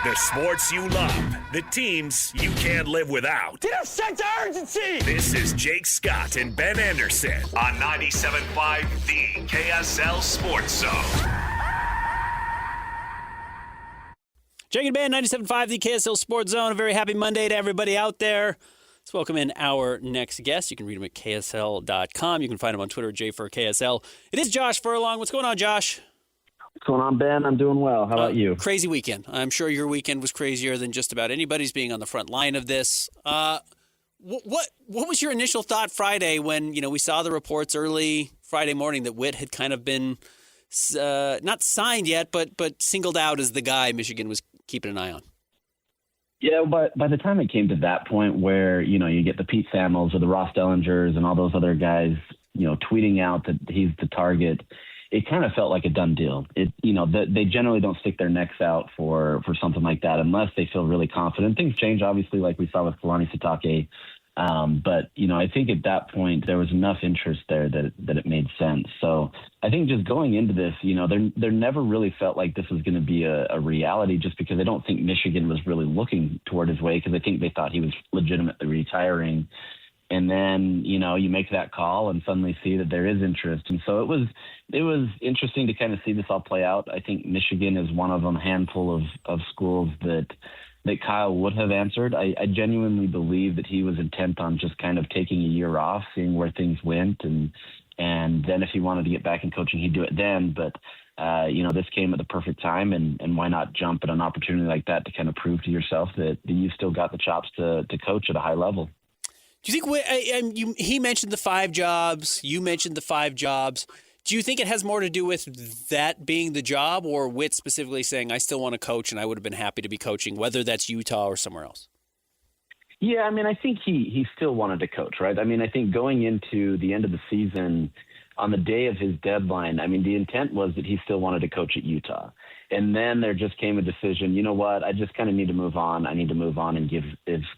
The sports you love, the teams you can't live without. Get a sense of urgency! This is Jake Scott and Ben Anderson on 97.5 The KSL Sports Zone. Jake and Ben, 97.5 The KSL Sports Zone. A very happy Monday to everybody out there. Let's welcome in our next guest. You can read him at KSL.com. You can find him on Twitter at JFurKSL. It is Josh Furlong. What's going on, Josh? What's going on, Ben? I'm doing well. How about you? Crazy weekend. I'm sure your weekend was crazier than just about anybody's being on the front line of this. What was your initial thought Friday when we saw the reports early Friday morning that Whit had kind of been not signed yet, but singled out as the guy Michigan was keeping an eye on? Yeah, but by the time it came to that point where you get the Pete Samuels or the Ross Dellingers and all those other guys tweeting out that he's the target, it kind of felt like a done deal. They generally don't stick their necks out for something like that unless they feel really confident. Things change, obviously, like we saw with Kalani Sitake. But I think at that point there was enough interest there that it made sense. So I think just going into this, there never really felt like this was going to be a reality, just because I don't think Michigan was really looking toward his way, because I think they thought he was legitimately retiring. And then, you make that call and suddenly see that there is interest. And so it was interesting to kind of see this all play out. I think Michigan is one of them, a handful of schools that Kyle would have answered. I genuinely believe that he was intent on just kind of taking a year off, seeing where things went. And then if he wanted to get back in coaching, he'd do it then. But, this came at the perfect time. And why not jump at an opportunity like that to kind of prove to yourself that you still got the chops to coach at a high level? Do you think he mentioned the 5 jobs, you mentioned the 5 jobs. Do you think it has more to do with that being the job, or Whit specifically saying, I still want to coach and I would have been happy to be coaching, whether that's Utah or somewhere else? Yeah, I think he still wanted to coach, right? I think going into the end of the season, on the day of his deadline, the intent was that he still wanted to coach at Utah. And then there just came a decision, you know what, I just kind of need to move on. I need to move on and give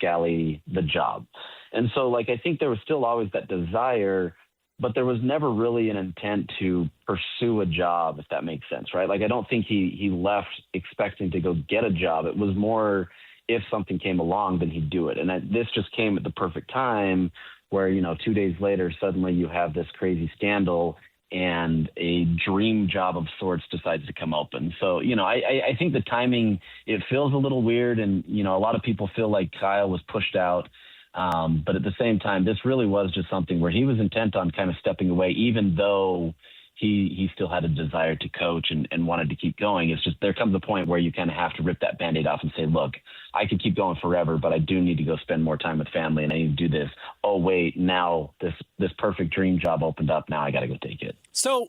Scalley the job. And so, I think there was still always that desire, but there was never really an intent to pursue a job, if that makes sense, right? I don't think he left expecting to go get a job. It was more if something came along, then he'd do it. And this just came at the perfect time where, 2 days later, suddenly you have this crazy scandal and a dream job of sorts decides to come open. So, I think the timing, it feels a little weird. And, a lot of people feel like Kyle was pushed out. But at the same time, this really was just something where he was intent on kind of stepping away, even though he still had a desire to coach and wanted to keep going. It's just there comes a point where you kind of have to rip that Band-Aid off and say, look, I could keep going forever, but I do need to go spend more time with family and I need to do this. Oh, wait, now this perfect dream job opened up. Now I got to go take it. So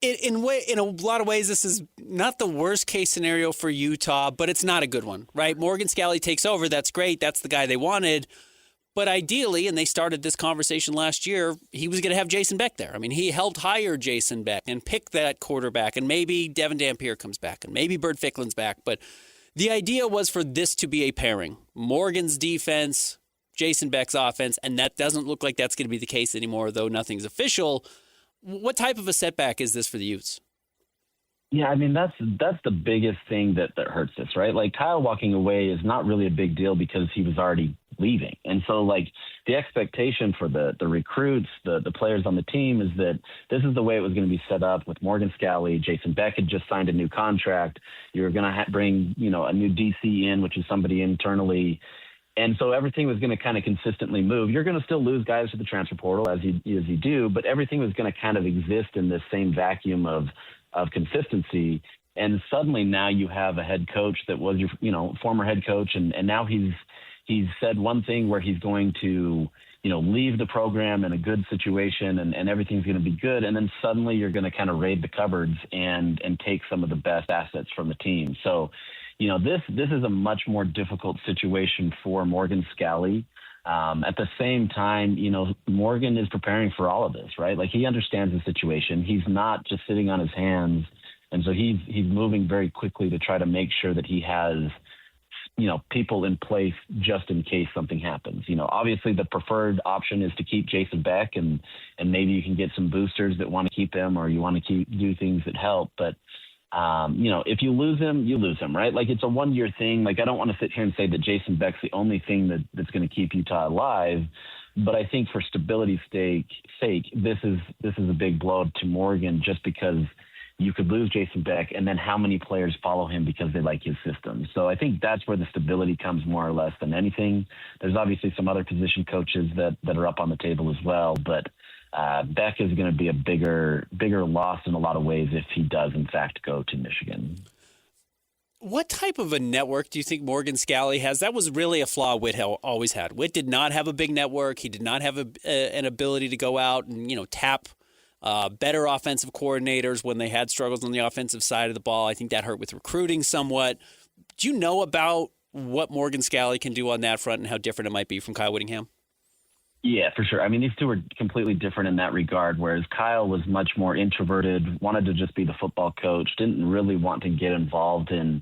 in a lot of ways, this is not the worst case scenario for Utah, but it's not a good one, right? Morgan Scalley takes over. That's great. That's the guy they wanted. But ideally, and they started this conversation last year, he was going to have Jason Beck there. He helped hire Jason Beck and pick that quarterback, and maybe Devin Dampier comes back, and maybe Bert Ficklen's back. But the idea was for this to be a pairing. Morgan's defense, Jason Beck's offense, and that doesn't look like that's going to be the case anymore, though nothing's official. What type of a setback is this for the Utes? Yeah, that's the biggest thing that hurts this, right? Kyle walking away is not really a big deal because he was already leaving. And so the expectation for the recruits, the players on the team is that this is the way it was going to be set up with Morgan Scalley. Jason Beck had just signed a new contract. You're going to bring, a new DC in, which is somebody internally. And so everything was going to kind of consistently move. You're going to still lose guys to the transfer portal as you do, but everything was going to kind of exist in this same vacuum of consistency. And suddenly now you have a head coach that was your, former head coach. And now he's said one thing where he's going to, leave the program in a good situation and everything's going to be good. And then suddenly you're going to kind of raid the cupboards and take some of the best assets from the team. So, this is a much more difficult situation for Morgan Scalley. At the same time, Morgan is preparing for all of this, right? He understands the situation. He's not just sitting on his hands. And so he's moving very quickly to try to make sure that he has, people in place just in case something happens. Obviously the preferred option is to keep Jason Beck and maybe you can get some boosters that want to keep him or you want to do things that help. But If you lose him, you lose him, right? Like, it's a one-year thing. Like, I don't want to sit here and say that Jason Beck's the only thing that's going to keep Utah alive. But I think for stability's sake, this is a big blow to Morgan, just because you could lose Jason Beck, and then how many players follow him because they like his system. So I think that's where the stability comes more or less than anything. There's obviously some other position coaches that are up on the table as well, but Beck is going to be a bigger loss in a lot of ways if he does, in fact, go to Michigan. What type of a network do you think Morgan Scalley has? That was really a flaw Whit always had. Whit did not have a big network. He did not have an ability to go out and tap better offensive coordinators when they had struggles on the offensive side of the ball. I think that hurt with recruiting somewhat. Do you know about what Morgan Scalley can do on that front and how different it might be from Kyle Whittingham? Yeah, for sure. I mean, these two are completely different in that regard, whereas Kyle was much more introverted, wanted to just be the football coach, didn't really want to get involved in,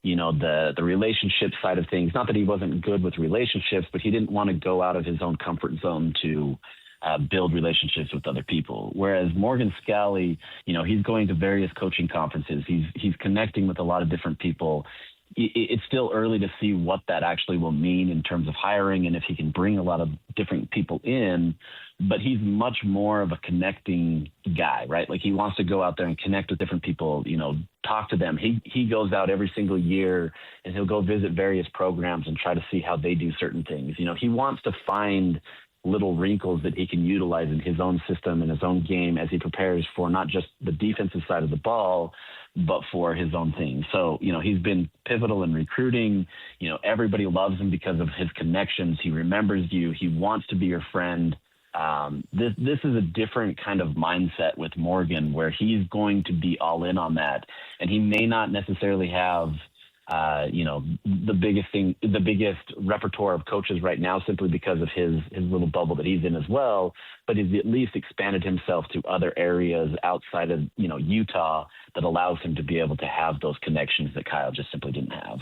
the relationship side of things. Not that he wasn't good with relationships, but he didn't want to go out of his own comfort zone to build relationships with other people. Whereas Morgan Scalley, he's going to various coaching conferences. He's connecting with a lot of different people. It's still early to see what that actually will mean in terms of hiring and if he can bring a lot of different people in, but he's much more of a connecting guy, right? Like, he wants to go out there and connect with different people, talk to them. He goes out every single year and he'll go visit various programs and try to see how they do certain things. He wants to find little wrinkles that he can utilize in his own system and his own game as he prepares for not just the defensive side of the ball, but for his own thing. So, he's been pivotal in recruiting. Everybody loves him because of his connections. He remembers you. He wants to be your friend. This is a different kind of mindset with Morgan, where he's going to be all in on that. And he may not necessarily have the biggest repertoire of coaches right now, simply because of his little bubble that he's in as well, but he's at least expanded himself to other areas outside of, Utah, that allows him to be able to have those connections that Kyle just simply didn't have.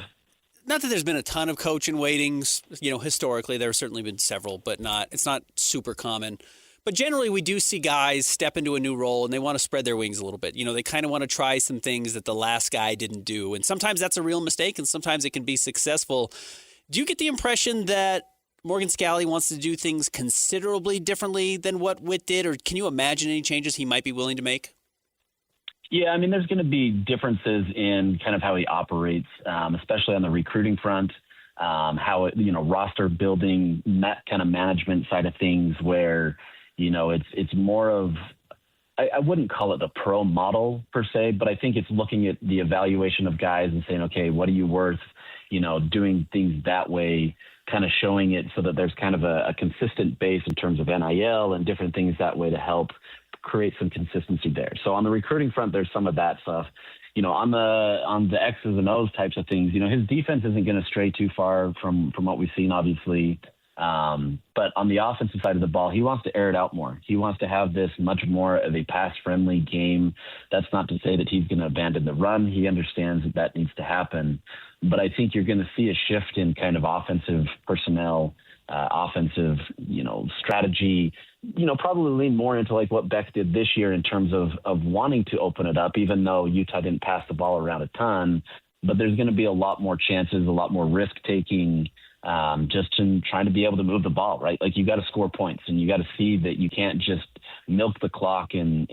Not that there's been a ton of coach in waitings, historically there have certainly been several, but it's not super common. But generally, we do see guys step into a new role and they want to spread their wings a little bit. They kind of want to try some things that the last guy didn't do. And sometimes that's a real mistake, and sometimes it can be successful. Do you get the impression that Morgan Scalley wants to do things considerably differently than what Whit did? Or can you imagine any changes he might be willing to make? Yeah, I mean, there's going to be differences in kind of how he operates, especially on the recruiting front, how, roster building, kind of management side of things, where it's more of, I wouldn't call it the pro model per se, but I think it's looking at the evaluation of guys and saying, okay, what are you worth, doing things that way, kind of showing it so that there's kind of a consistent base in terms of NIL and different things that way to help create some consistency there. So on the recruiting front, there's some of that stuff. On the X's and O's types of things, his defense isn't going to stray too far from what we've seen, obviously. But on the offensive side of the ball, he wants to air it out more. He wants to have this much more of a pass-friendly game. That's not to say that he's going to abandon the run. He understands that needs to happen. But I think you're going to see a shift in kind of offensive personnel, offensive, strategy, probably lean more into like what Beck did this year in terms of wanting to open it up, even though Utah didn't pass the ball around a ton. But there's going to be a lot more chances, a lot more risk-taking, just in trying to be able to move the ball, right? Like, you got to score points, and you got to see that you can't just milk the clock and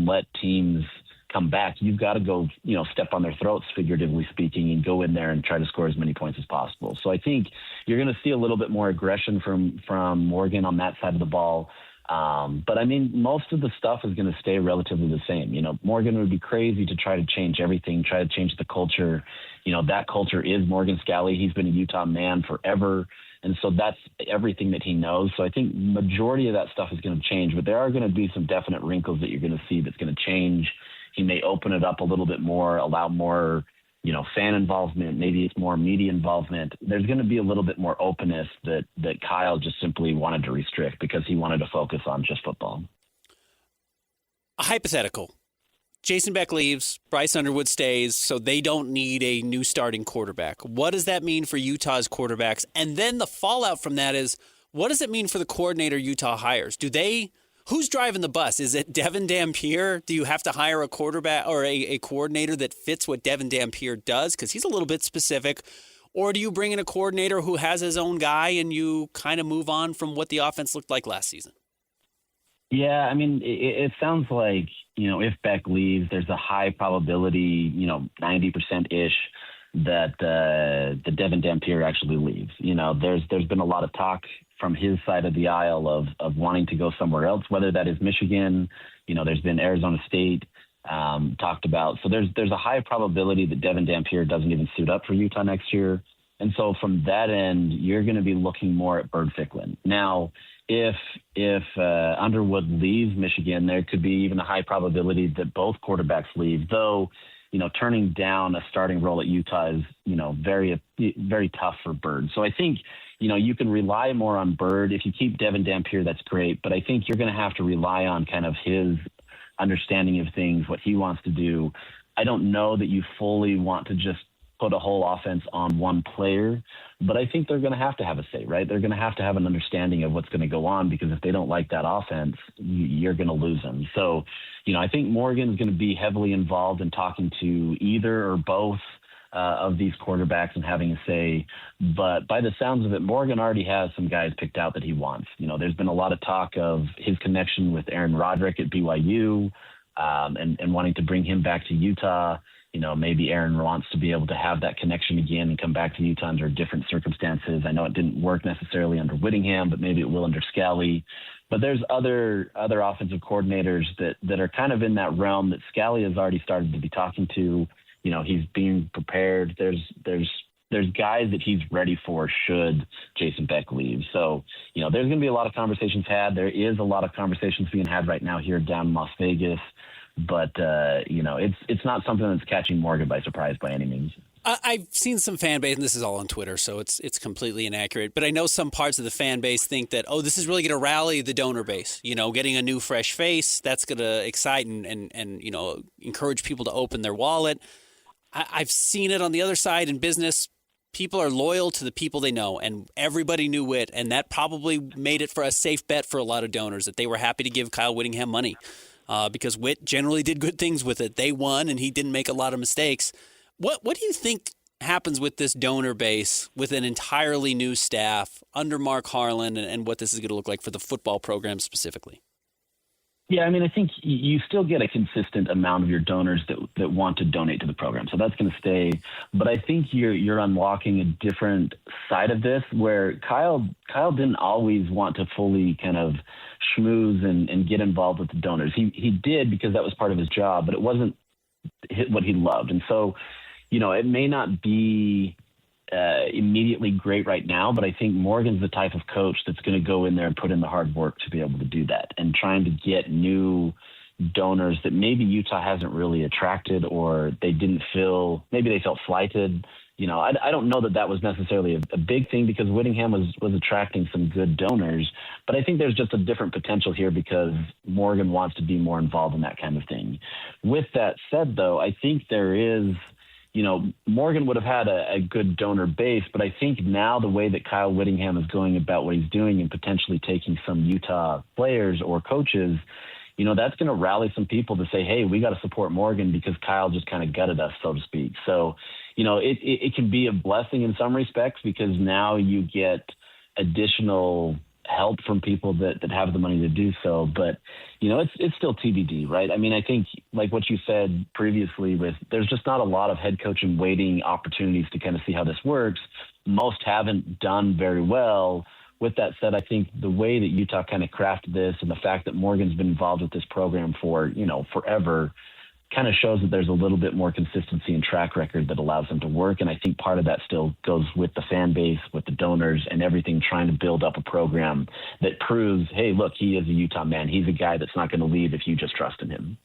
let teams come back. You've got to go, step on their throats, figuratively speaking, and go in there and try to score as many points as possible. So I think you're going to see a little bit more aggression from Morgan on that side of the ball. But I mean, most of the stuff is going to stay relatively the same. Morgan would be crazy to try to change everything, try to change the culture. That culture is Morgan Scalley. He's been a Utah man forever. And so that's everything that he knows. So I think majority of that stuff is going to change, but there are going to be some definite wrinkles that you're going to see that's going to change. He may open it up a little bit more, allow more, fan involvement. Maybe it's more media involvement. There's going to be a little bit more openness that Kyle just simply wanted to restrict because he wanted to focus on just football. A hypothetical. Jason Beck leaves, Bryce Underwood stays, so they don't need a new starting quarterback. What does that mean for Utah's quarterbacks? And then the fallout from that is, what does it mean for the coordinator Utah hires? Do they Who's driving the bus? Is it Devin Dampier? Do you have to hire a quarterback or a coordinator that fits what Devin Dampier does? Because he's a little bit specific. Or do you bring in a coordinator who has his own guy and you kind of move on from what the offense looked like last season? Yeah, I mean, it sounds like, if Beck leaves, there's a high probability, 90%-ish that the Devin Dampier actually leaves. There's been a lot of talk from his side of the aisle of wanting to go somewhere else, whether that is Michigan. There's been Arizona State talked about. So there's a high probability that Devin Dampier doesn't even suit up for Utah next year. And so from that end, you're going to be looking more at Bird Ficklin. Now, if Underwood leaves Michigan, there could be even a high probability that both quarterbacks leave, though, turning down a starting role at Utah is, very, very tough for Bird. So I think, you can rely more on Bird. If you keep Devin Dampier, that's great. But I think you're going to have to rely on kind of his understanding of things, what he wants to do. I don't know that you fully want to just put a whole offense on one player, but I think they're going to have a say, right? They're going to have an understanding of what's going to go on, because if they don't like that offense, you're going to lose them. So, I think Morgan's going to be heavily involved in talking to either or both of these quarterbacks and having a say. But by the sounds of it, Morgan already has some guys picked out that he wants. There's been a lot of talk of his connection with Aaron Roderick at BYU and wanting to bring him back to Utah. Maybe Aaron wants to be able to have that connection again and come back to Utah under different circumstances. I know it didn't work necessarily under Whittingham, but maybe it will under Scalley. But there's other offensive coordinators that are kind of in that realm that Scalley has already started to be talking to. He's being prepared. There's guys that he's ready for should Jason Beck leave. So, there's going to be a lot of conversations had. There is a lot of conversations being had right now here down in Las Vegas. But, it's not something that's catching Morgan by surprise by any means. I've seen some fan base, and this is all on Twitter, so it's completely inaccurate. But I know some parts of the fan base think that, this is really going to rally the donor base. Getting a new fresh face, that's going to excite and encourage people to open their wallet. I've seen it on the other side in business. People are loyal to the people they know, and everybody knew Whit, and that probably made it for a safe bet for a lot of donors that they were happy to give Kyle Whittingham money because Whit generally did good things with it. They won, and he didn't make a lot of mistakes. What do you think happens with this donor base with an entirely new staff under Mark Harlan and what this is going to look like for the football program specifically? Yeah, I mean, I think you still get a consistent amount of your donors that want to donate to the program. So that's going to stay. But I think you're unlocking a different side of this where Kyle didn't always want to fully kind of schmooze and get involved with the donors. He did because that was part of his job, but it wasn't what he loved. And so, it may not be immediately great right now, but I think Morgan's the type of coach that's going to go in there and put in the hard work to be able to do that and trying to get new donors that maybe Utah hasn't really attracted, or maybe they felt slighted. I don't know that was necessarily a big thing because Whittingham was attracting some good donors, but I think there's just a different potential here because Morgan wants to be more involved in that kind of thing. With that said, though, I think there is, Morgan would have had a good donor base, but I think now the way that Kyle Whittingham is going about what he's doing and potentially taking some Utah players or coaches, that's going to rally some people to say, hey, we got to support Morgan because Kyle just kind of gutted us, so to speak. So, it can be a blessing in some respects because now you get additional help from people that have the money to do so. But, it's still TBD, right? I mean, I think like what you said previously there's just not a lot of head coach and waiting opportunities to kind of see how this works. Most haven't done very well. With that said, I think the way that Utah kind of crafted this and the fact that Morgan's been involved with this program for, forever kind of shows that there's a little bit more consistency and track record that allows them to work. And I think part of that still goes with the fan base, with the donors and everything, trying to build up a program that proves, hey, look, he is a Utah man. He's a guy that's not going to leave if you just trust in him.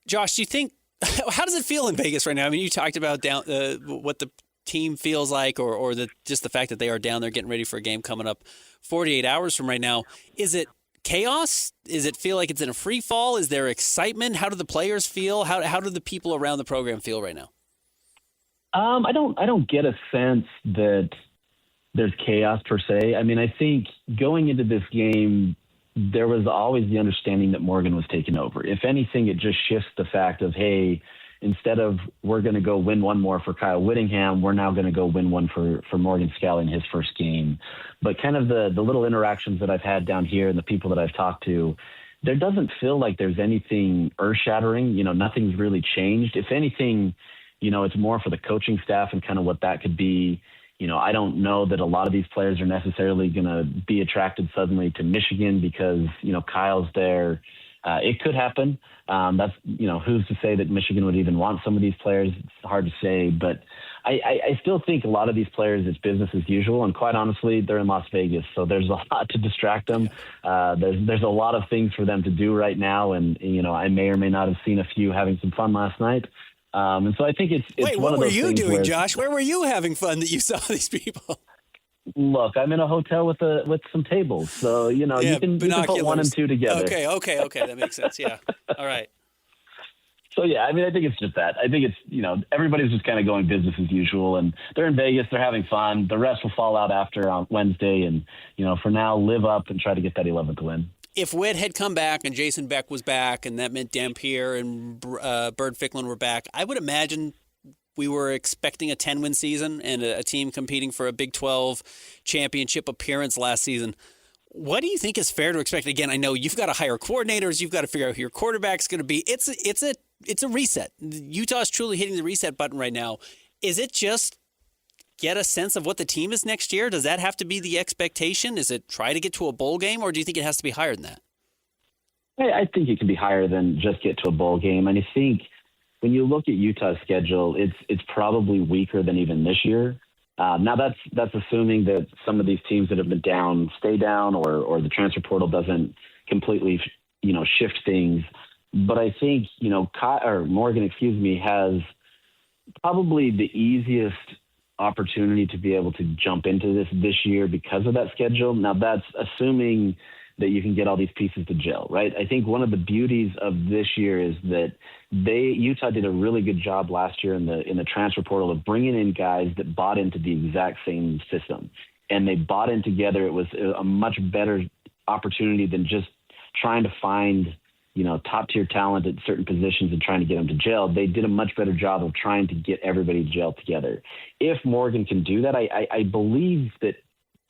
Josh, do you think, how does it feel in Vegas right now? I mean, you talked about what the team feels like or just the fact that they are down there getting ready for a game coming up 48 hours from right now. Is it chaos? Does it feel like it's in a free fall? Is there excitement? How do the players feel? How do the people around the program feel right now? I don't get a sense that there's chaos per se. I mean, I think going into this game, there was always the understanding that Morgan was taking over. If anything, it just shifts the fact of, hey, instead of we're going to go win one more for Kyle Whittingham, we're now going to go win one for Morgan Scalley in his first game. But kind of the little interactions that I've had down here and the people that I've talked to, there doesn't feel like there's anything earth-shattering. Nothing's really changed. If anything, it's more for the coaching staff and kind of what that could be. I don't know that a lot of these players are necessarily going to be attracted suddenly to Michigan because, Kyle's there. It could happen. That's, who's to say that Michigan would even want some of these players? It's hard to say, but I still think a lot of these players, it's business as usual. And quite honestly, they're in Las Vegas, so there's a lot to distract them. There's a lot of things for them to do right now. And, I may or may not have seen a few having some fun last night. And so I think it's Wait, one what of were those you things doing, where, Josh? Where were you having fun that you saw these people? Look, I'm in a hotel with some tables, so you can put one and two together. Okay, that makes sense. Yeah, all right. So yeah, I think it's just that. I think it's everybody's just kind of going business as usual, and they're in Vegas, they're having fun. The rest will fall out after on Wednesday, and for now, live up and try to get that 11th win. If Witt had come back and Jason Beck was back, and that meant Dampier and Bird Ficklin were back, I would imagine we were expecting a 10-win season and a team competing for a Big 12 championship appearance last season. What do you think is fair to expect? Again, I know you've got to hire coordinators. You've got to figure out who your quarterback's going to be. It's a reset. Utah's truly hitting the reset button right now. Is it just get a sense of what the team is next year? Does that have to be the expectation? Is it try to get to a bowl game, or do you think it has to be higher than that? I think it can be higher than just get to a bowl game. And I think when you look at Utah's schedule, it's probably weaker than even this year. Now that's assuming that some of these teams that have been down stay down, or the transfer portal doesn't completely, shift things. But I think, Morgan, has probably the easiest opportunity to be able to jump into this year because of that schedule. Now that's assuming that you can get all these pieces to gel, right? I think one of the beauties of this year is that Utah did a really good job last year in the transfer portal of bringing in guys that bought into the exact same system, and they bought in together. It was a much better opportunity than just trying to find top tier talent at certain positions and trying to get them to gel. They did a much better job of trying to get everybody to gel together. If Morgan can do that, I believe that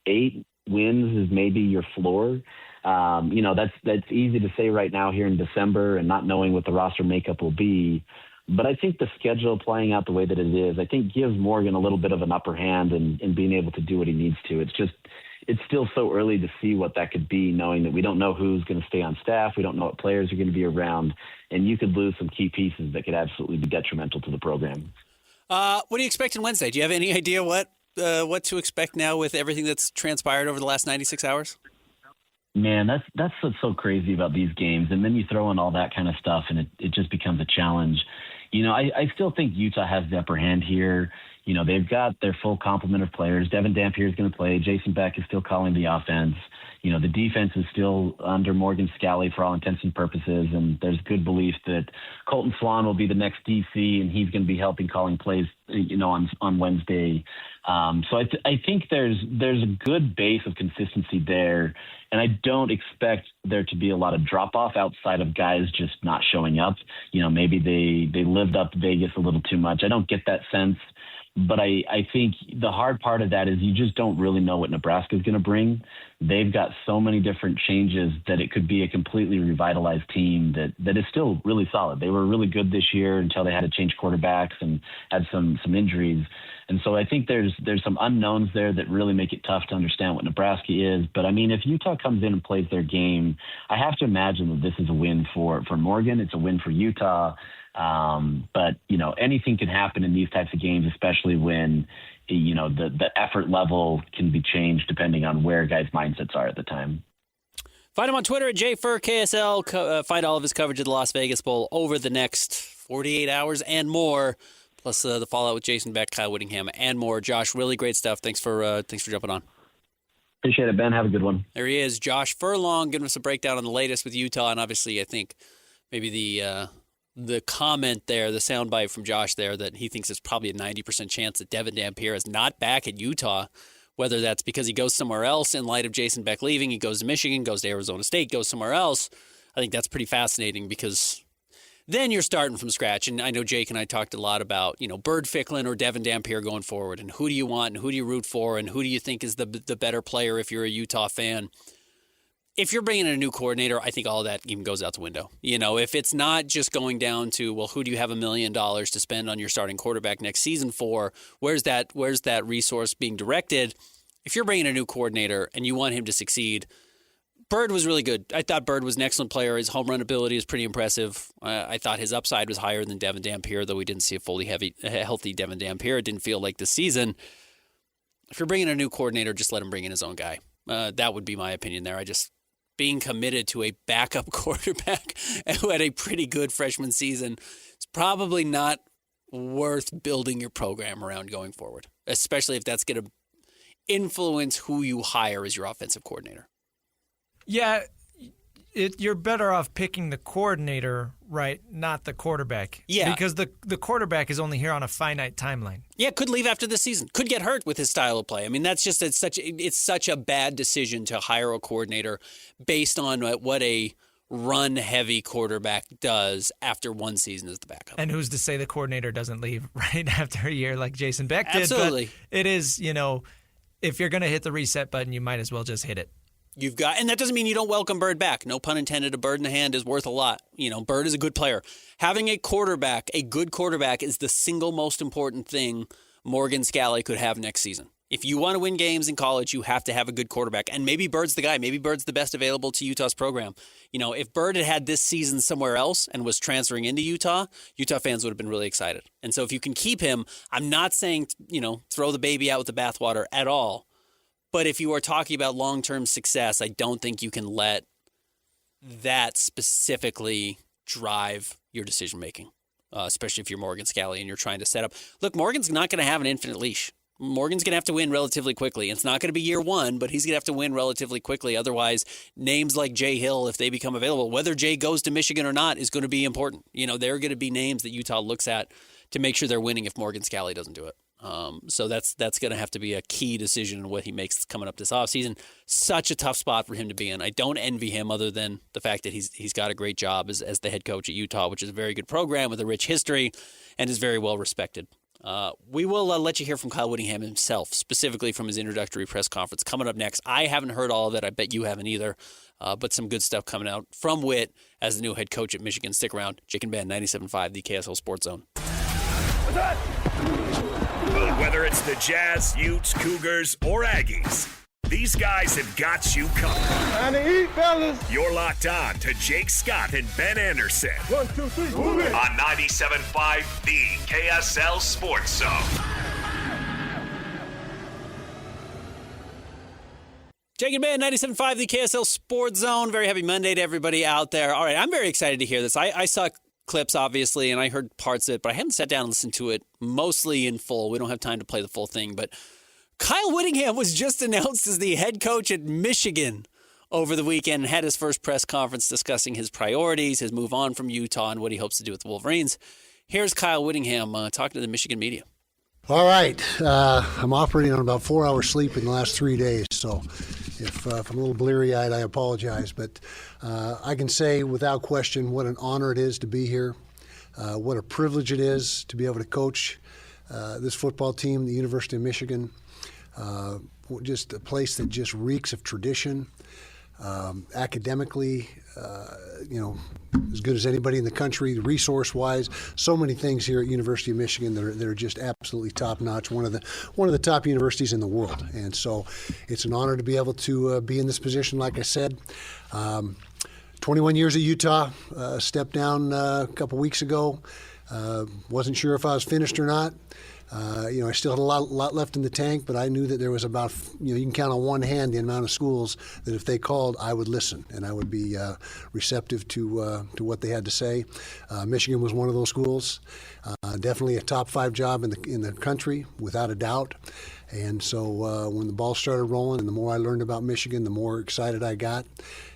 8 wins is maybe your floor. That's easy to say right now here in December and not knowing what the roster makeup will be. But I think the schedule playing out the way that it is, I think gives Morgan a little bit of an upper hand in being able to do what he needs to. It's still so early to see what that could be, knowing that we don't know who's going to stay on staff. We don't know what players are going to be around, and you could lose some key pieces that could absolutely be detrimental to the program. What are you expecting Wednesday? Do you have any idea what to expect now with everything that's transpired over the last 96 hours? Man, that's what's so crazy about these games. And then you throw in all that kind of stuff, and it just becomes a challenge. I still think Utah has the upper hand here. They've got their full complement of players. Devin Dampier is going to play. Jason Beck is still calling the offense. The defense is still under Morgan Scalley for all intents and purposes, and there's good belief that Colton Swan will be the next DC, and he's going to be helping calling plays, on Wednesday. So I think there's a good base of consistency there, and I don't expect there to be a lot of drop-off outside of guys just not showing up. Maybe they lived up Vegas a little too much. I don't get that sense. But I think the hard part of that is you just don't really know what Nebraska is going to bring. They've got so many different changes that it could be a completely revitalized team that is still really solid. They were really good this year until they had to change quarterbacks and had some injuries. And so I think there's some unknowns there that really make it tough to understand what Nebraska is. But, if Utah comes in and plays their game, I have to imagine that this is a win for Morgan. It's a win for Utah. But anything can happen in these types of games, especially when, the effort level can be changed depending on where guys' mindsets are at the time. Find him on Twitter at JFurKSL. Find all of his coverage of the Las Vegas Bowl over the next 48 hours and more, plus the fallout with Jason Beck, Kyle Whittingham, and more. Josh, really great stuff. Thanks for jumping on. Appreciate it, Ben. Have a good one. There he is, Josh Furlong, giving us a breakdown on the latest with Utah, and obviously I think maybe the comment there, the soundbite from Josh there, that he thinks it's probably a 90% chance that Devin Dampier is not back at Utah whether that's because he goes somewhere else in light of Jason Beck leaving, he goes to Michigan, goes to Arizona State, goes somewhere else. I think that's pretty fascinating because then you're starting from scratch. And I know Jake and I talked a lot about, Bird Ficklin or Devin Dampier going forward, and who do you want and who do you root for and who do you think is the better player if you're a Utah fan. If you're bringing in a new coordinator, I think all of that even goes out the window. If it's not just going down to, well, who do you have $1 million to spend on your starting quarterback next season for? Where's that resource being directed? If you're bringing a new coordinator and you want him to succeed, Bird was really good. I thought Bird was an excellent player. His home run ability is pretty impressive. I thought his upside was higher than Devin Dampier, though we didn't see a healthy Devin Dampier. It didn't feel like this season. If you're bringing a new coordinator, just let him bring in his own guy. That would be my opinion there. Being committed to a backup quarterback who had a pretty good freshman season is probably not worth building your program around going forward, especially if that's going to influence who you hire as your offensive coordinator. Yeah, you're better off picking the coordinator, right, not the quarterback. Yeah. Because the quarterback is only here on a finite timeline. Yeah, could leave after the season. Could get hurt with his style of play. I mean, that's just it's such a bad decision to hire a coordinator based on what a run-heavy quarterback does after one season as the backup. And who's to say the coordinator doesn't leave right after a year like Jason Beck did? Absolutely. But it is, if you're going to hit the reset button, you might as well just hit it. And that doesn't mean you don't welcome Bird back. No pun intended. A bird in the hand is worth a lot. Bird is a good player. Having a good quarterback is the single most important thing Morgan Scalley could have next season. If you want to win games in college, you have to have a good quarterback. And maybe Bird's the guy. Maybe Bird's the best available to Utah's program. If Bird had this season somewhere else and was transferring into Utah fans would have been really excited. And so if you can keep him, I'm not saying, throw the baby out with the bathwater at all. But if you are talking about long-term success, I don't think you can let that specifically drive your decision-making, especially if you're Morgan Scalley and you're trying to set up. Look, Morgan's not going to have an infinite leash. Morgan's going to have to win relatively quickly. It's not going to be year one, but he's going to have to win relatively quickly. Otherwise, names like Jay Hill, if they become available, whether Jay goes to Michigan or not, is going to be important. They're going to be names that Utah looks at to make sure they're winning if Morgan Scalley doesn't do it. So that's going to have to be a key decision in what he makes coming up this offseason. Such a tough spot for him to be in. I don't envy him other than the fact that he's got a great job as the head coach at Utah, which is a very good program with a rich history and is very well respected. We will let you hear from Kyle Whittingham himself, specifically from his introductory press conference coming up next. I haven't heard all of it. I bet you haven't either. But some good stuff coming out from Whit as the new head coach at Michigan. Stick around. Jake and Ben, 97.5, the KSL Sports Zone. Whether it's the Jazz, Utes, Cougars, or Aggies, these guys have got you covered. Time to eat, fellas. You're locked on to Jake Scott and Ben Anderson. 1, 2, 3, move it. On 97.5, the KSL Sports Zone. Jake and Ben, 97.5, the KSL Sports Zone. Very happy Monday to everybody out there. All right, I'm very excited to hear this. I saw clips, obviously, and I heard parts of it, but I haven't sat down and listened to it mostly in full. We don't have time to play the full thing, but Kyle Whittingham was just announced as the head coach at Michigan over the weekend and had his first press conference discussing his priorities, his move on from Utah, and what he hopes to do with the Wolverines. Here's Kyle Whittingham talking to the Michigan media. All right. I'm operating on about 4 hours sleep in the last 3 days, so if I'm a little bleary-eyed, I apologize. But I can say without question what an honor it is to be here, what a privilege it is to be able to coach this football team, the University of Michigan, just a place that just reeks of tradition, academically, as good as anybody in the country, resource-wise. So many things here at University of Michigan that are just absolutely top-notch. One of the top universities in the world, and so it's an honor to be able to be in this position. Like I said, 21 years at Utah. Stepped down a couple weeks ago. Wasn't sure if I was finished or not. I still had a lot left in the tank, but I knew that there was about, you can count on one hand the amount of schools that if they called, I would listen and I would be receptive to what they had to say. Michigan was one of those schools. Definitely a top 5 job in the country, without a doubt. And so when the ball started rolling and the more I learned about Michigan, the more excited I got.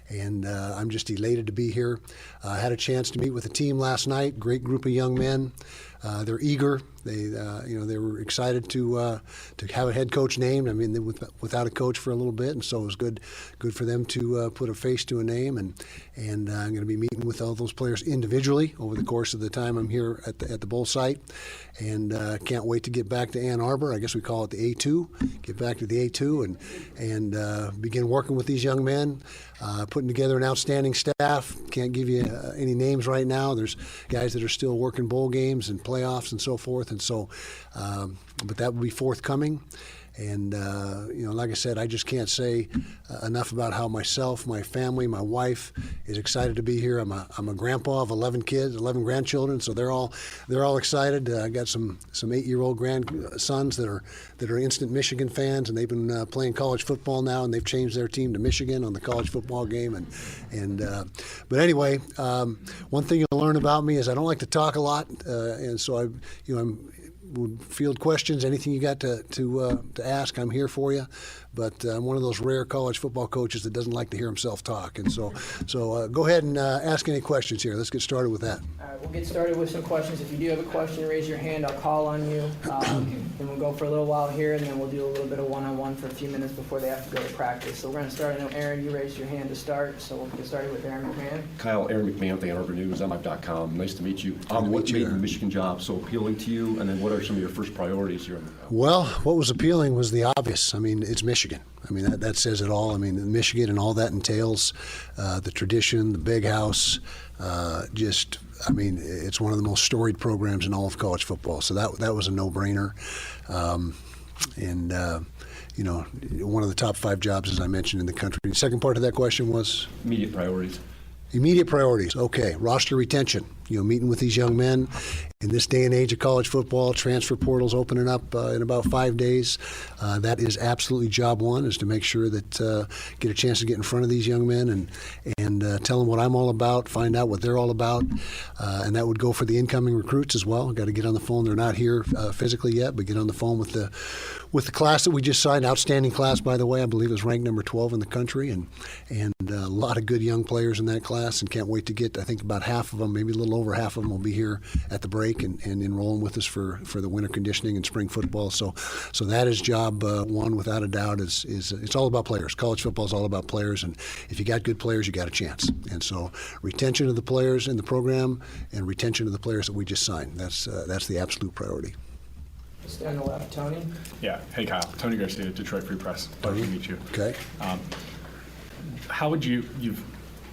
And I'm just elated to be here. I had a chance to meet with the team last night. Great group of young men. They're eager. They were excited to have a head coach named. I mean, they without a coach for a little bit, and so it was good for them to put a face to a name. And I'm going to be meeting with all those players individually over the course of the time I'm here at the Bull site, and can't wait to get back to Ann Arbor. I guess we call it the A2. Get back to the A2 and begin working with these young men, putting together an outstanding staff. Can't give you any names right now. There's guys that are still working bowl games and playoffs and so forth, and so, but that will be forthcoming. And, like I said, I just can't say enough about how myself, my family, my wife is excited to be here. I'm a grandpa of 11 kids, 11 grandchildren, so they're all excited. I got some 8-year-old grandsons that are instant Michigan fans, and they've been playing college football now, and they've changed their team to Michigan on the college football game. But anyway, one thing you'll learn about me is I don't like to talk a lot, and so would field questions, anything you got to ask, I'm here for you. But I'm one of those rare college football coaches that doesn't like to hear himself talk. And so go ahead and ask any questions here. Let's get started with that. All right, we'll get started with some questions. If you do have a question, raise your hand. I'll call on you. Then we'll go for a little while here, and then we'll do a little bit of one-on-one for a few minutes before they have to go to practice. So we're going to start. I know, Aaron, you raised your hand to start, so we'll get started with Aaron McMahon. Kyle, Aaron McMahon with the Ann Arbor News, MLive.com. Nice to meet you. What made the Michigan job so appealing to you, and then what are some of your first priorities here? Well, what was appealing was the obvious. I mean, it's Michigan. I mean, that says it all. I mean, Michigan and all that entails, the tradition, the big house, it's one of the most storied programs in all of college football. So that was a no-brainer. One of the top 5 jobs, as I mentioned, in the country. The second part of that question was? Immediate priorities. Immediate priorities. Okay. Roster retention. Meeting with these young men. In this day and age of college football, transfer portals opening up in about 5 days. That is absolutely job one, is to make sure that get a chance to get in front of these young men and tell them what I'm all about, find out what they're all about. And that would go for the incoming recruits as well. Got to get on the phone. They're not here physically yet, but get on the phone with the class that we just signed. Outstanding class, by the way. I believe it was ranked number 12 in the country, and a lot of good young players in that class, and can't wait to get, I think, about half of them, maybe a little over half of them will be here at the break and enrolling with us for the winter conditioning and spring football. So that is job one, without a doubt. Is it's all about players. College football is all about players, and if you got good players, you got a chance. And so retention of the players in the program and retention of the players that we just signed. That's the absolute priority. Stay on the left, Tony. Yeah. Hey, Kyle. Tony Garcia, Detroit Free Press. Pleasure to meet you. Okay. How would you've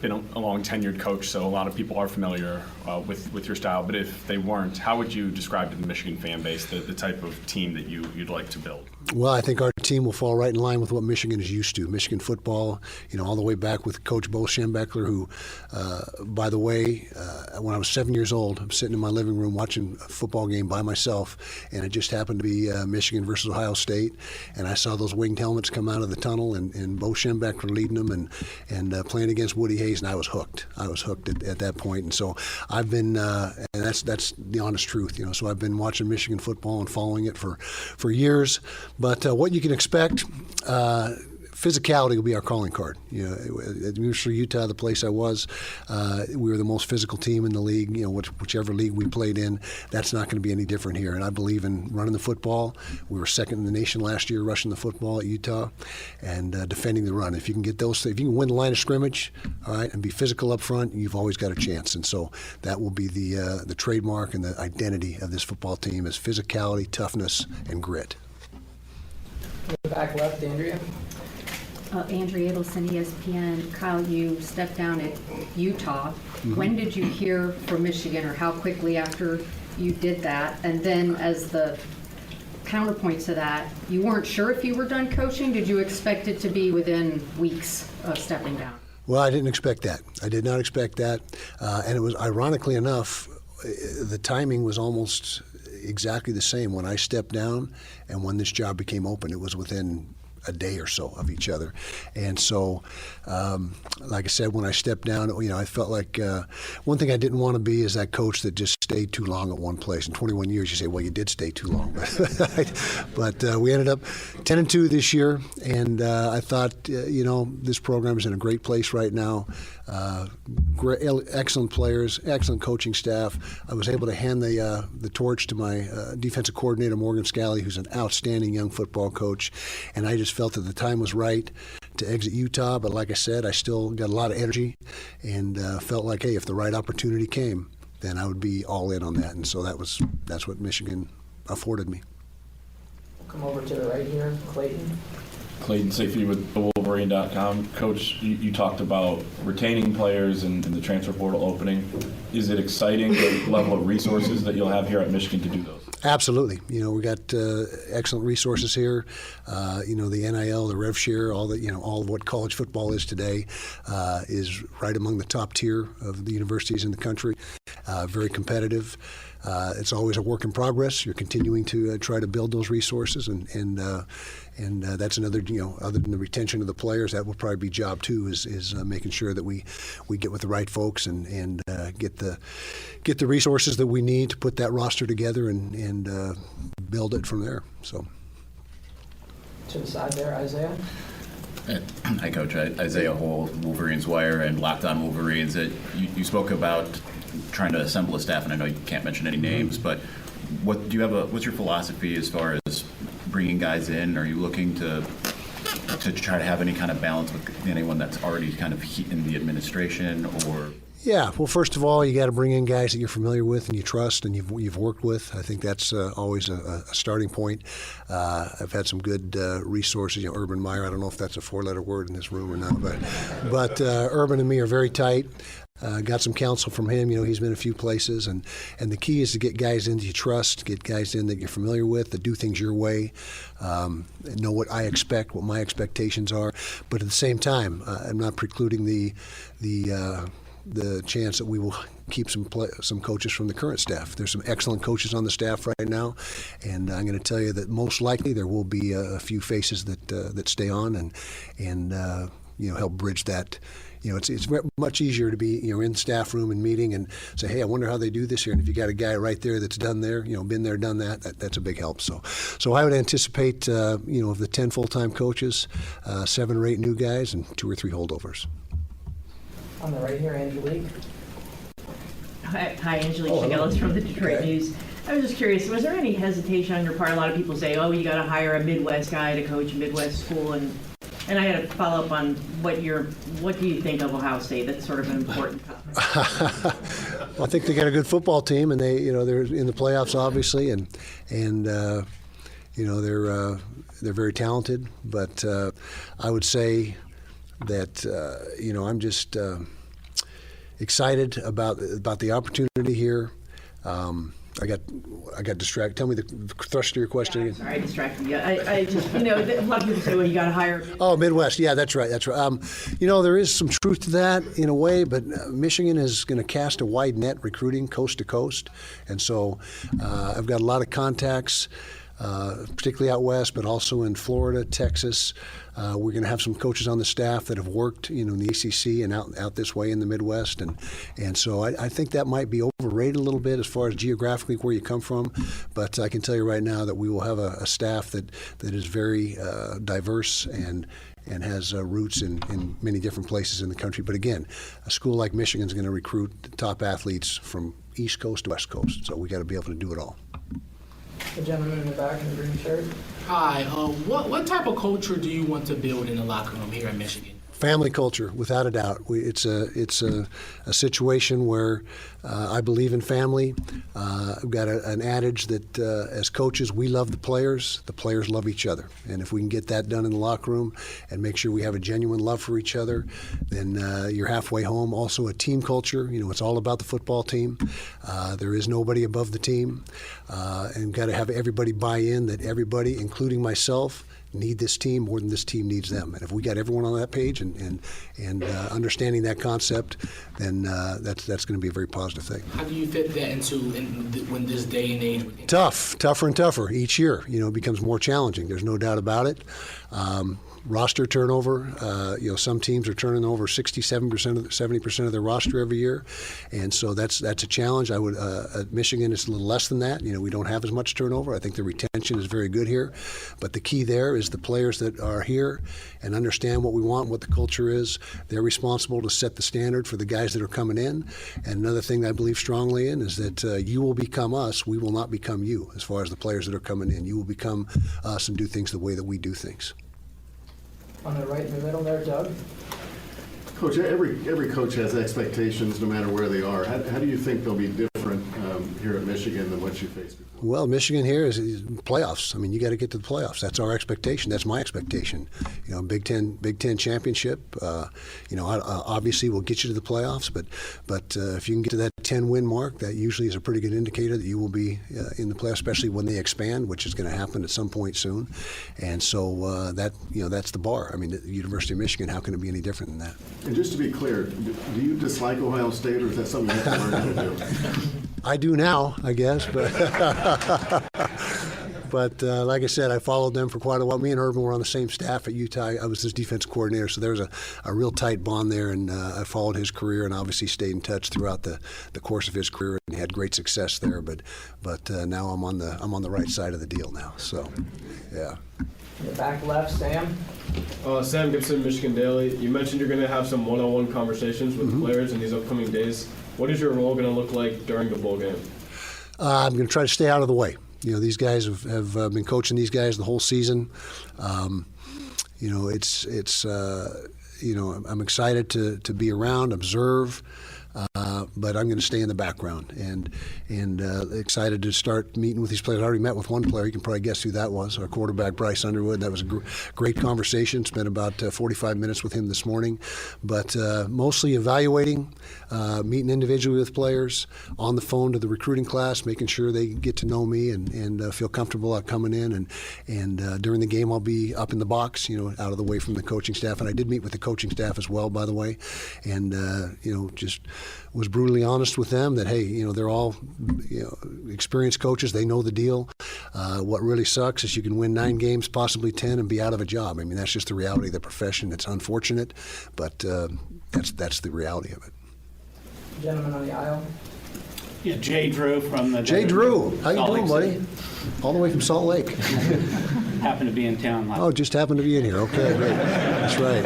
been a long tenured coach, so a lot of people are familiar with your style, but if they weren't, how would you describe to the Michigan fan base the type of team that you'd like to build? Well, I think our team will fall right in line with what Michigan is used to. Michigan football, all the way back with Coach Bo Schembechler, who, by the way, when I was 7 years old, I'm sitting in my living room watching a football game by myself, and it just happened to be Michigan versus Ohio State, and I saw those winged helmets come out of the tunnel, and Bo Schembechler leading them and playing against Woody Hayes, and I was hooked. I was hooked at that point, and so I've been, and that's the honest truth, So I've been watching Michigan football and following it for years. But what you can expect, physicality will be our calling card. At University of Utah, the place I was, we were the most physical team in the league. Whichever league we played in, that's not going to be any different here. And I believe in running the football. We were second in the nation last year rushing the football at Utah, and defending the run. If you can get those, if you can win the line of scrimmage, all right, and be physical up front, you've always got a chance. And so that will be the trademark and the identity of this football team is physicality, toughness, and grit. Back left, Andrea. Andrea Abelson, ESPN. Kyle, you stepped down at Utah. Mm-hmm. When did you hear from Michigan, or how quickly after you did that? And then as the counterpoint to that, you weren't sure if you were done coaching. Did you expect it to be within weeks of stepping down? Well, I didn't expect that. I did not expect that. And it was, ironically enough, the timing was almost exactly the same when I stepped down and when this job became open. It was within a day or so of each other. And so, like I said, when I stepped down, I felt like one thing I didn't want to be is that coach that just stayed too long at one place. In 21 years, you say, well, you did stay too long. But we ended up 10-2 this year, and I thought, this program is in a great place right now. Excellent players, excellent coaching staff. I was able to hand the torch to my defensive coordinator, Morgan Scalley, who's an outstanding young football coach, and I just felt that the time was right to exit Utah. But like I said, I still got a lot of energy and felt like, hey, if the right opportunity came, then I would be all in on that. And so that's what Michigan afforded me. Come over to the right here, Clayton. Clayton Safety with Wolverine.com. Coach, you talked about retaining players and the transfer portal opening. Is it exciting, the level of resources that you'll have here at Michigan to do those? Absolutely. We got excellent resources here. The NIL, the rev share, all of what college football is today is right among the top tier of the universities in the country. Very competitive. It's always a work in progress. You're continuing to try to build those resources, and that's another, other than the retention of the players, that will probably be job two, is making sure that we get with the right folks and get the resources that we need to put that roster together and build it from there. So. To the side there, Isaiah. Hi, Coach. Isaiah Hole, Wolverines Wire and Locked On Wolverines. You spoke about trying to assemble a staff, and I know you can't mention any names, but what's your philosophy as far as bringing guys in? Are you looking to try to have any kind of balance with anyone that's already kind of in the administration, or? Yeah, well, first of all, you got to bring in guys that you're familiar with and you trust and you've worked with. I think that's always a starting point. I've had some good resources. Urban Meyer, I don't know if that's a four-letter word in this room or not, but Urban and me are very tight. Got some counsel from him. He's been a few places, and the key is to get guys in that you trust, get guys in that you're familiar with, that do things your way, know what I expect, what my expectations are. But at the same time, I'm not precluding the chance that we will keep some coaches from the current staff. There's some excellent coaches on the staff right now, and I'm going to tell you that most likely there will be a few faces that stay on and help bridge that. It's much easier to be in the staff room and meeting and say, hey, I wonder how they do this here. And if you got a guy right there that's done there, been there, done that's a big help. So I would anticipate, of the 10 full-time coaches, 7 or 8 new guys and 2 or 3 holdovers. On the right here, Angelique. Hi, Angelique Shigelis from the Detroit News. I was just curious, was there any hesitation on your part? A lot of people say, you got to hire a Midwest guy to coach a Midwest school, and I had to follow up on what do you think of Ohio State? That's sort of an important topic. Well, I think they got a good football team, and they're in the playoffs, obviously, and they're very talented. But I would say that I'm just excited about the opportunity here. I got distracted. Tell me the thrust of your question again. Sorry, I distracted you. I just, a lot of people say, well, you got to hire. Oh, Midwest. Yeah, that's right. There is some truth to that in a way, but Michigan is going to cast a wide net recruiting coast to coast. And so I've got a lot of contacts, particularly out west, but also in Florida, Texas. We're going to have some coaches on the staff that have worked, in the ACC and out this way in the Midwest, and so I think that might be overrated a little bit as far as geographically where you come from. But I can tell you right now that we will have a staff that is very diverse and has roots in many different places in the country. But again, a school like Michigan is going to recruit top athletes from East Coast to West Coast, so we got to be able to do it all. The gentleman in the back in the green shirt. Hi. What type of culture do you want to build in the locker room here at Michigan? Family culture, without a doubt. It's a situation where I believe in family. I've got an adage that as coaches, we love the players love each other. And if we can get that done in the locker room and make sure we have a genuine love for each other, then you're halfway home. Also a team culture, it's all about the football team. There is nobody above the team. And got to have everybody buy in, that everybody, including myself, need this team more than this team needs them. And if we got everyone on that page and understanding that concept, then that's going to be a very positive thing. How do you fit that into when this day and age? Tougher and tougher each year. It becomes more challenging. There's no doubt about it. roster turnover. Some teams are turning over 70% of their roster every year, and so that's a challenge. At Michigan, it's a little less than that. We don't have as much turnover. I think the retention is very good here, but the key there is the players that are here and understand what we want, what the culture is. They're responsible to set the standard for the guys that are coming in. And another thing that I believe strongly in is that you will become us. We will not become you. As far as the players that are coming in, you will become us and do things the way that we do things. On the right in the middle there, Doug. Coach, every coach has expectations no matter where they are. How do you think they'll be different here at Michigan than what you faced before? Well, Michigan here is playoffs. I mean, you got to get to the playoffs. That's our expectation. That's my expectation. Big Ten championship. Obviously we'll get you to the playoffs, but if you can get to that 10-win mark, that usually is a pretty good indicator that you will be in the playoffs, especially when they expand, which is going to happen at some point soon. And so that's the bar. I mean, the University of Michigan. How can it be any different than that? And just to be clear, do you dislike Ohio State, or is that something you have to learn how to do? I do now, I guess, but like I said, I followed them for quite a while. Me and Urban were on the same staff at Utah. I was his defense coordinator, so there was a real tight bond there, and I followed his career and obviously stayed in touch throughout the course of his career, and he had great success there. But now I'm on the right side of the deal now. So, yeah. In the back left, Sam. Sam Gibson, Michigan Daily. You mentioned you're going to have some one-on-one conversations with the players in these upcoming days. What is your role going to look like during the bowl game? I'm going to try to stay out of the way. These guys have been coaching these guys the whole season. I'm excited to be around, observe, but I'm going to stay in the background and excited to start meeting with these players. I already met with one player. You can probably guess who that was, our quarterback, Bryce Underwood. That was a great conversation. Spent about 45 minutes with him this morning, but mostly evaluating, meeting individually with players, on the phone to the recruiting class, making sure they get to know me and feel comfortable coming in. And during the game, I'll be up in the box, out of the way from the coaching staff. And I did meet with the coaching staff as well, by the way, and just was brutally honest with them that, hey, they're all experienced coaches. They know the deal. What really sucks is you can win 9 games, possibly 10, and be out of a job. I mean, that's just the reality of the profession. It's unfortunate, but that's the reality of it. Gentleman on the aisle. Yeah, Jay Drew from the... Jay Drew. How you doing, buddy? All the way from Salt Lake. Happened to be in town. Just happened to be in here. Okay, great. That's right.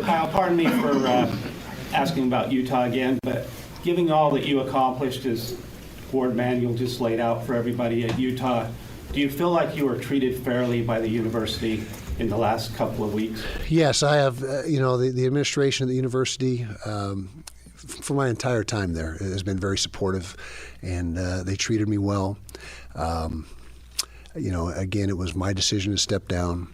Kyle, pardon me for asking about Utah again, but given all that you accomplished as board manual just laid out for everybody at Utah, do you feel like you were treated fairly by the university in the last couple of weeks? Yes, I have. The administration of the university, for my entire time there, has been very supportive, and they treated me well. Again, it was my decision to step down.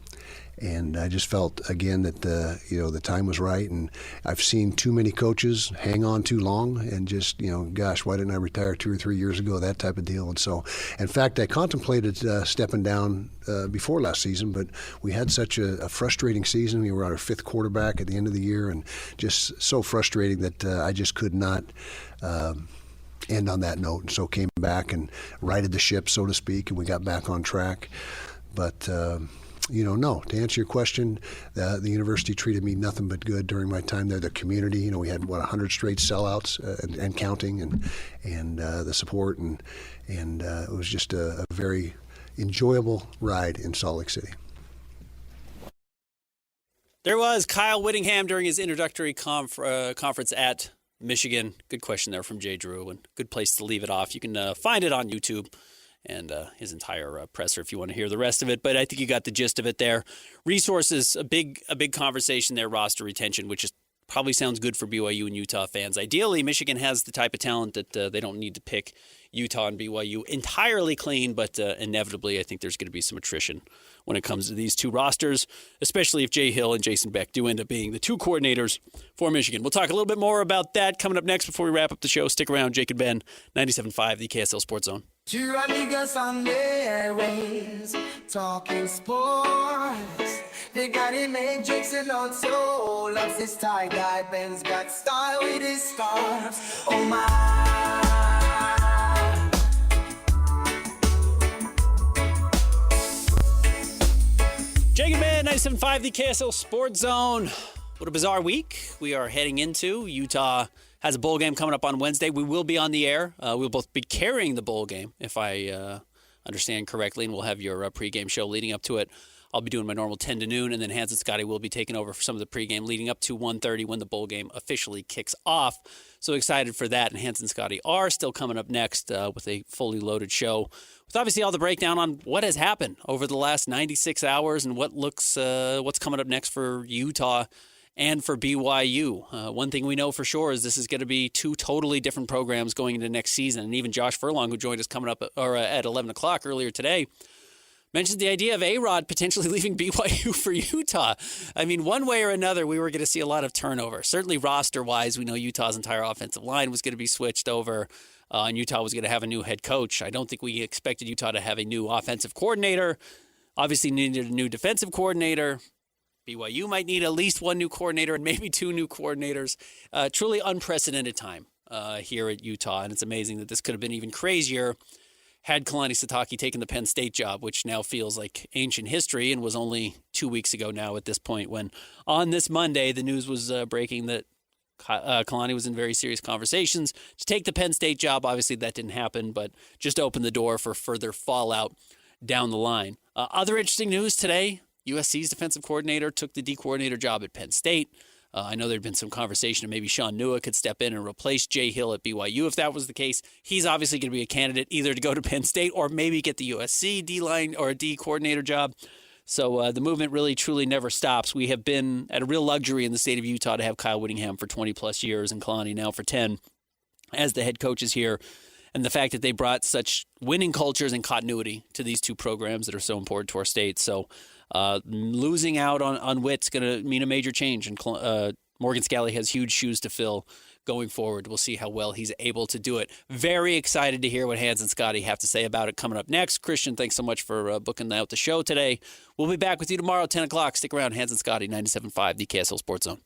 And I just felt, again, that the time was right. And I've seen too many coaches hang on too long and just, gosh, why didn't I retire 2 or 3 years ago, that type of deal. And so, in fact, I contemplated stepping down before last season, but we had such a frustrating season. We were our 5th quarterback at the end of the year, and just so frustrating that I just could not end on that note. And so came back and righted the ship, so to speak, and we got back on track. But... no, to answer your question, the university treated me nothing but good during my time there. The community, we had 100 straight sellouts and counting, and the support, and it was just a very enjoyable ride in Salt Lake City. There was Kyle Whittingham during his introductory conference at Michigan. Good question there from Jay Drew, and good place to leave it off. You can find it on YouTube. And his entire presser if you want to hear the rest of it. But I think you got the gist of it there. Resources, a big conversation there, roster retention, which is probably sounds good for BYU and Utah fans. Ideally, Michigan has the type of talent that they don't need to pick Utah and BYU entirely clean, but inevitably I think there's going to be some attrition when it comes to these two rosters, especially if Jay Hill and Jason Beck do end up being the 2 coordinators for Michigan. We'll talk a little bit more about that coming up next before we wrap up the show. Stick around. Jake and Ben, 97.5, the KSL Sports Zone. Two niggas on the airways, talking sports. They got it made, drinks and on soul. Loves his tie-dye, Ben's got style with his stars. Oh my. Jake and Ben, 97.5, the KSL Sports Zone. What a bizarre week we are heading into. Utah has a bowl game coming up on Wednesday. We will be on the air. We'll both be carrying the bowl game, if I understand correctly, and we'll have your pregame show leading up to it. I'll be doing my normal 10 to noon, and then Hans and Scotty will be taking over for some of the pregame leading up to 1:30 when the bowl game officially kicks off. So excited for that, and Hans and Scotty are still coming up next with a fully loaded show with obviously all the breakdown on what has happened over the last 96 hours and what's coming up next for Utah and for BYU. One thing we know for sure is this is going to be two totally different programs going into next season, and even Josh Furlong, who joined us coming up at 11 o'clock earlier today, mentioned the idea of A-Rod potentially leaving BYU for Utah. I mean, one way or another, we were going to see a lot of turnover. Certainly roster-wise, we know Utah's entire offensive line was going to be switched over, and Utah was going to have a new head coach. I don't think we expected Utah to have a new offensive coordinator. Obviously needed a new defensive coordinator. BYU might need at least one new coordinator and maybe two new coordinators. Truly unprecedented time here at Utah, and it's amazing that this could have been even crazier had Kalani Sitake taken the Penn State job, which now feels like ancient history and was only 2 weeks ago now at this point when on this Monday the news was breaking that Kalani was in very serious conversations to take the Penn State job. Obviously that didn't happen, but just opened the door for further fallout down the line. Other interesting news today, USC's defensive coordinator took the D coordinator job at Penn State. I know there'd been some conversation of maybe Sean Nua could step in and replace Jay Hill at BYU. If that was the case, he's obviously going to be a candidate either to go to Penn State or maybe get the USC D-line or a D coordinator job. So the movement really, truly never stops. We have been at a real luxury in the state of Utah to have Kyle Whittingham for 20-plus years and Kalani now for 10 as the head coaches here. And the fact that they brought such winning cultures and continuity to these two programs that are so important to our state. So losing out on Witt's going to mean a major change. And Morgan Scalley has huge shoes to fill going forward. We'll see how well he's able to do it. Very excited to hear what Hans and Scotty have to say about it coming up next. Christian, thanks so much for booking out the show today. We'll be back with you tomorrow at 10 o'clock. Stick around. Hans and Scotty, 97.5, the KSL Sports Zone.